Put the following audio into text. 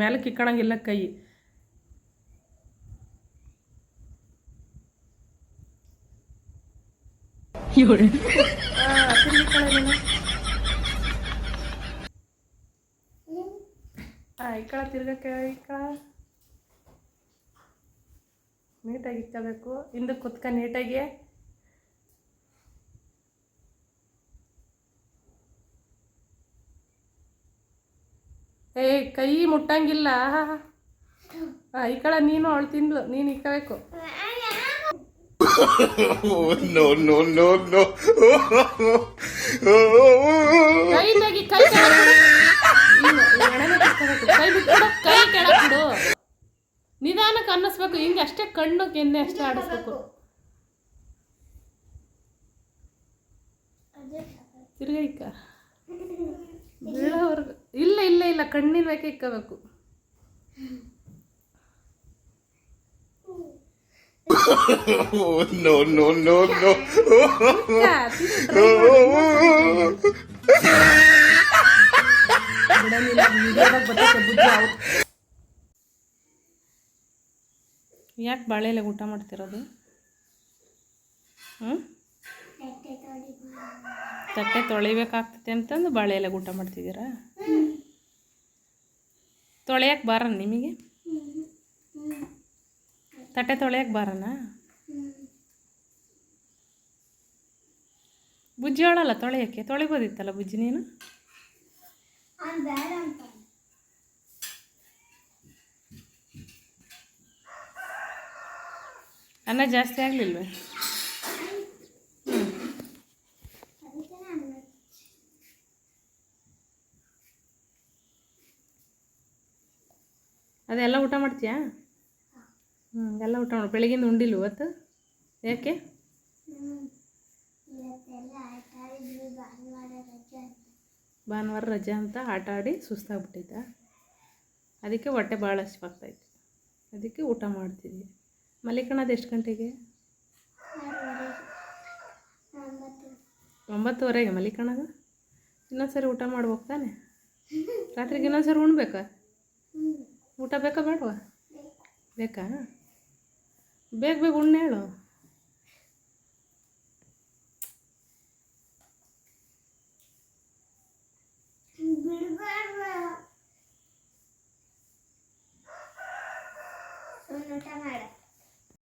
ಮೇಲಕ್ಕೆ ಇಕ್ಕಣಂಗಿಲ್ಲ ಕೈ. ಇಕ್ಕಳ ತಿರ್ಗಕ್ಕೆ ಇಕ್ಕಳ ನೀಟಾಗಿ ಇಕ್ಕಬೇಕು. ಹಿಂದಕ್ಕೆ ಕುತ್ಕ ನೀಟಾಗಿ. ಕೈ ಮುಟ್ಟಂಗಿಲ್ಲ. ಇಕ್ಕಳ ನೀನು ಅವಳು ತಿಂದ್ಲು, ನೀನು ಇಕ್ಕಬೇಕು. ಕೈ ಕೆಳಬಿಡು. ನಿಧಾನಕ್ಕೆ ಅನ್ನಿಸ್ಬೇಕು. ಹಿಂಗೆ ಅಷ್ಟೇ ಕಣ್ಣು ಕೆನ್ನೆ ಅಷ್ಟೇ ಆಡಿಸ್ಬೇಕು. ತಿರ್ಗ ಇಕ್ಕ ಬೀಳೋವರೆಗೂ. ಇಲ್ಲ ಇಲ್ಲ ಇಲ್ಲ, ಕಣ್ಣಿನ ಬೇಕೆ ಇಕ್ಕಬೇಕು. ಯಾಕೆ ಬಾಳೆಲೆ ಊಟ ಮಾಡ್ತಿರೋದು? ತಟ್ಟೆ ತೊಳಿಬೇಕಾಗ್ತೈತೆ ಅಂತಂದು ಬಾಳೆ ಎಲೆ ಊಟ ಮಾಡ್ತಿದ್ದೀರಾ? ತೊಳೆಯಕ್ಕೆ ಬಾರಣ ನಿಮಗೆ? ತಟ್ಟೆ ತೊಳೆಯಕ್ಕೆ ಬಾರಣ? ಬುಜ್ಜಿ ಹೇಳಲ್ಲ ತೊಳೆಯೋಕ್ಕೆ. ತೊಳಿಬೋದಿತ್ತಲ್ಲ ಬುಜ್ಜಿ ನೀನು? ಅನ್ನ ಜಾಸ್ತಿ ಆಗಲಿಲ್ವೇ? ಅದೆಲ್ಲ ಊಟ ಮಾಡ್ತೀಯಾ? ಎಲ್ಲ ಊಟ ಮಾಡಿ. ಬೆಳಗಿಂದ ಉಂಡಿಲ್ಲ ಇವತ್ತು? ಯಾಕೆ? ಭಾನುವಾರ ರಜೆ ಅಂತ ಆಟ ಆಡಿ ಸುಸ್ತಾಗ್ಬಿಟ್ಟೈತ. ಅದಕ್ಕೆ ಹೊಟ್ಟೆ ಭಾಳ ಹಸಿವಾಗ್ತೈತೆ. ಅದಕ್ಕೆ ಊಟ ಮಾಡ್ತಿದ್ವಿ. ಮಲಿಕಣದು ಎಷ್ಟು ಗಂಟೆಗೆ? 9:30ಗೆ ಮಲಿಕಣದು. ಇನ್ನೊಂದ್ಸರಿ ಊಟ ಮಾಡ್ಬೇಕು ತಾನೆ? ರಾತ್ರಿಗೆ ಇನ್ನೊಂದ್ಸರಿ ಉಣ್ಬೇಕಾ? ಊಟ ಬೇಕಾ ಬೇಡವಾ? ಬೇಕಾ? ಬೇಗ ಬೇಗ ಉಣ್ಣು ಹೇಳು.